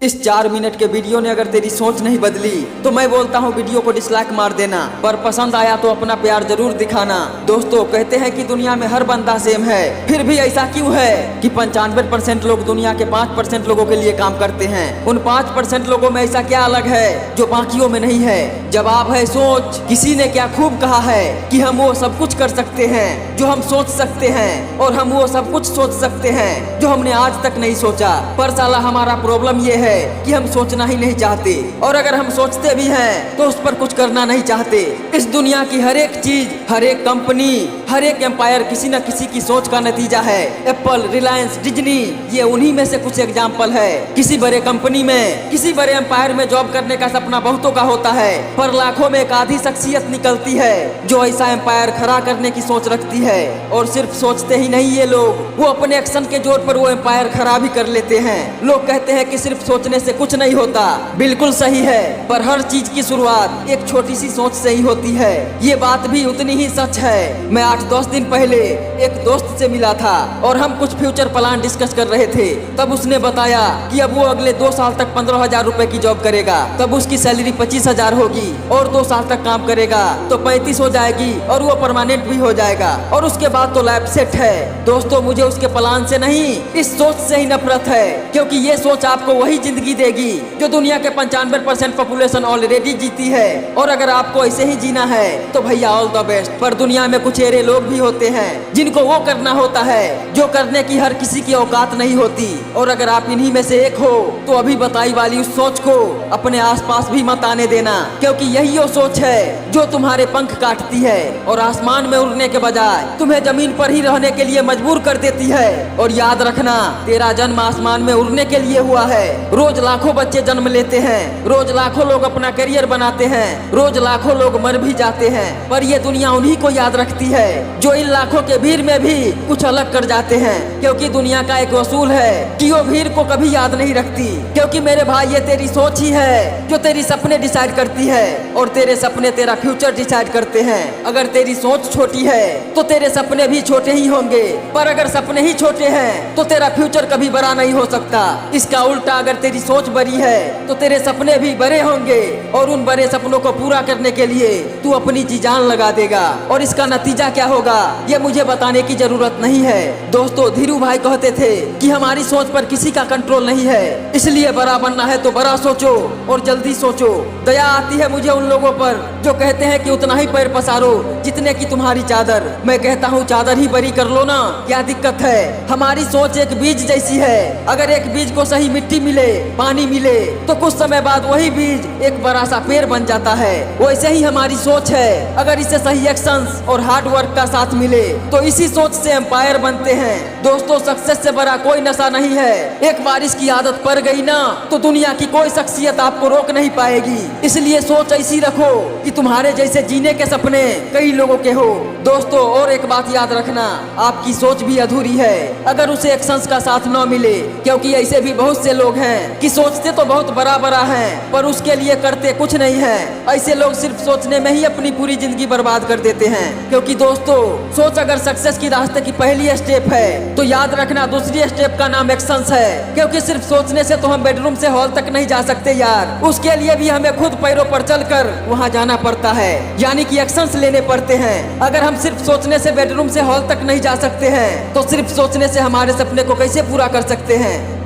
इस 4 मिनट के वीडियो ने अगर तेरी सोच नहीं बदली तो मैं बोलता हूँ वीडियो को डिसलाइक मार देना, पर पसंद आया तो अपना प्यार जरूर दिखाना। दोस्तों, कहते हैं कि दुनिया में हर बंदा सेम है, फिर भी ऐसा क्यों है कि 95% लोग दुनिया के 5% लोगों के लिए काम करते हैं। उन 5% लोगों में ऐसा क्या अलग है जो बाकियों में नहीं है? जवाब है सोच। किसी ने क्या खूब कहा है कि हम वो सब कुछ कर सकते हैं जो हम सोच सकते हैं, और हम वो सब कुछ सोच सकते हैं जो हमने आज तक नहीं सोचा। पर साला हमारा प्रॉब्लम ये है कि हम सोचना ही नहीं चाहते, और अगर हम सोचते भी हैं तो उस पर कुछ करना नहीं चाहते। इस दुनिया की हर एक चीज, हर एक कंपनी, हर एक एम्पायर किसी न किसी की सोच का नतीजा है। एप्पल, रिलायंस, डिज्नी, ये उन्हीं में से कुछ एग्जाम्पल है। किसी बड़े कंपनी में, किसी बड़े एम्पायर में जॉब करने का सपना बहुतों का होता है, पर लाखों में एक आधी शख्सियत निकलती है जो ऐसा एम्पायर खड़ा करने की सोच रखती है। और सिर्फ सोचते ही नहीं ये लोग, वो अपने एक्शन के जोर पर वो एम्पायर खड़ा भी कर लेते हैं। लोग कहते हैं कि सिर्फ सोचने से कुछ नहीं होता। बिल्कुल सही है, पर हर चीज की शुरुआत एक छोटी सी सोच से ही होती है। ये बात भी उतनी ही सच है। मैं 8-10 दिन पहले एक दोस्त से मिला था और हम कुछ फ्यूचर प्लान डिस्कस कर रहे थे। तब उसने बताया कि अब वो अगले 2 साल तक 15,000 रुपए की जॉब करेगा, तब उसकी सैलरी 25,000 होगी, और 2 साल तक काम करेगा तो 35 हो जाएगी, और वो परमानेंट भी हो जाएगा, और उसके बाद तो लाइफ सेट है। दोस्तों, मुझे उसके प्लान से नहीं, इस सोच से ही नफरत है, क्योंकि ये सोच आपको वही जिंदगी देगी जो दुनिया के 95% पॉपुलेशन ऑलरेडी जीती है। और अगर आपको ऐसे ही जीना है तो भैया ऑल द बेस्ट। पर दुनिया में कुछ ऐसे लोग भी होते हैं जिनको वो करना होता है जो करने की हर किसी की औकात नहीं होती। और अगर आप इन्हीं में से एक हो तो अभी बताई वाली उस सोच को अपने आसपास भी मत आने देना, क्योंकि यही वो सोच है जो तुम्हारे पंख काटती है और आसमान में उड़ने के बजाय तुम्हें जमीन पर ही रहने के लिए मजबूर कर देती है। और याद रखना, तेरा जन्म आसमान में उड़ने के लिए हुआ है। रोज लाखों बच्चे जन्म लेते हैं, रोज लाखों लोग अपना करियर बनाते हैं, रोज लाखों लोग मर भी जाते हैं, पर ये दुनिया उन्हीं को याद रखती है जो इन लाखों के भीड़ में भी कुछ अलग कर जाते हैं। क्योंकि दुनिया का एक असूल है कि वो भीड़ को कभी याद नहीं रखती। क्योंकि मेरे भाई, ये तेरी सोच ही है जो तेरी सपने डिसाइड करती है, और तेरे सपने तेरा फ्यूचर डिसाइड करते हैं। अगर तेरी सोच छोटी है तो तेरे सपने भी छोटे ही होंगे, पर अगर सपने ही छोटे हैं तो तेरा फ्यूचर कभी बड़ा नहीं हो सकता। इसका उल्टा, अगर तेरी सोच बड़ी है तो तेरे सपने भी बड़े होंगे, और उन बड़े सपनों को पूरा करने के लिए तू अपनी जी जान लगा देगा। और इसका नतीजा क्या होगा ये मुझे बताने की जरूरत नहीं है। दोस्तों, धीरू भाई कहते थे कि हमारी सोच पर किसी का कंट्रोल नहीं है, इसलिए बड़ा बनना है तो बड़ा सोचो और जल्दी सोचो। दया आती है मुझे उन लोगों पर जो कहते हैं कि उतना ही पैर पसारो जितने की तुम्हारी चादर। मैं कहता हूँ चादर ही बड़ी कर लो ना, क्या दिक्कत है? हमारी सोच एक बीज जैसी है। अगर एक बीज को सही मिट्टी मिले, पानी मिले, तो कुछ समय बाद वही बीज एक बड़ा सा पेड़ बन जाता है। वैसे ही हमारी सोच है, अगर इसे सही एक्शंस और हार्ड वर्क का साथ मिले तो इसी सोच से एम्पायर बनते हैं। दोस्तों, सक्सेस से बड़ा कोई नशा नहीं है। एक बार इसकी आदत पड़ गई ना तो दुनिया की कोई शख्सियत आपको रोक नहीं पाएगी। इसलिए सोच ऐसी रखो कि तुम्हारे जैसे जीने के सपने कई लोगों के हो। दोस्तों, और एक बात याद रखना, आपकी सोच भी अधूरी है अगर उसे एक्शंस का साथ न मिले, क्योंकि ऐसे भी बहुत से लोग हैं कि सोचते तो बहुत बड़ा बड़ा हैं पर उसके लिए करते कुछ नहीं है। ऐसे लोग सिर्फ सोचने में ही अपनी पूरी जिंदगी बर्बाद कर देते हैं। क्योंकि दोस्तों, सोच अगर सक्सेस की रास्ते की पहली स्टेप है तो याद रखना दूसरी स्टेप का नाम एक्शंस है। क्योंकि सिर्फ सोचने से तो हम बेडरूम से हॉल तक नहीं जा सकते यार, उसके लिए भी हमें खुद पैरों पर चलकर वहाँ जाना पड़ता है, यानी कि एक्शंस लेने पड़ते हैं। अगर हम सिर्फ सोचने से बेडरूम से हॉल तक नहीं जा सकते हैं तो सिर्फ सोचने से हमारे सपने को कैसे पूरा कर सकते हैं?